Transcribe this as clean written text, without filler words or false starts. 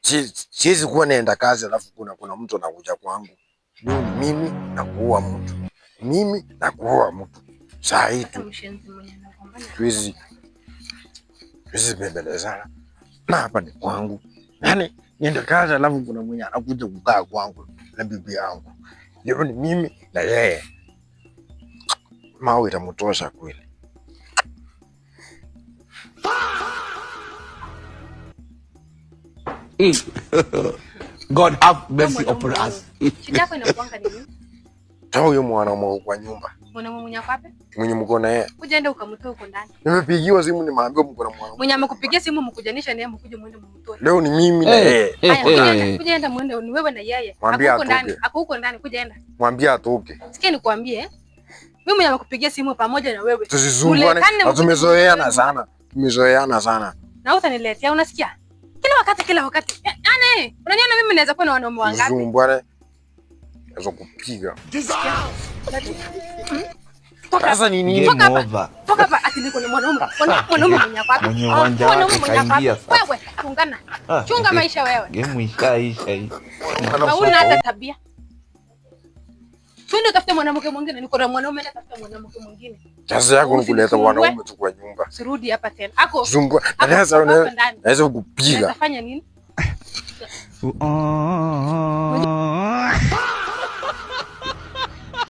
Siwezi kuwa naenda kazi alafu kuna mtu anakuja kwangu. Mimi na kuua mtu. Mimi na kuua mtu. Saa hii tu. Tuwezi bembelezana. Na hapa ni kwangu. Yaani nienda kazi alafu kuna mwenye anakuja kukaa kwangu na bibi yangu. Leo ni mimi na yeye. Mawe itamtosha kweli. God have mercy upon us. Shida yako inakuanga nini? Tao huyo mwanaume kwa nyumba. Mwanaume mwenye wapi? Mwenye mko na yeye. Kuja enda ukamtoe huko ndani. Nimepigiwa simu nimeambiwa mko na mwanaume. Mwenye amekupigia simu mkujanisha naye mkuje muende mumtoe. Leo ni mimi na yeye. Kuja enda muende ni wewe na yeye. Huko ndani. Ako huko ndani kuja enda. Mwambie atoke. Sikia nikwambie. Mimi mwenye amekupigia simu pamoja na wewe. Tusizungane. Tumezoeana sana. Tumezoeana sana. Na utaniletea unasikia? Kila wakati. Yaani, unaniona mimi naweza kuwa na wanaume wangapi? Zumbwane. Naweza kupiga. Sasa ni nini? Toka hapa ati niko na mwanaume. Mwanaume mwenye hapa. Mwenye uwanja wake kaingia sasa. Wewe, chungana. Chunga maisha wewe. Game ishaisha hii. Hauna hata tabia. Twende utafute mwanamke mwingine. Niko na mwanaume na tafuta mwanamke mwingine. Kazi yako ni kuleta wanaume tu kwa nyumba. Sirudi hapa tena. Ako. Zumbwa. Naweza kukupiga. Unafanya nini?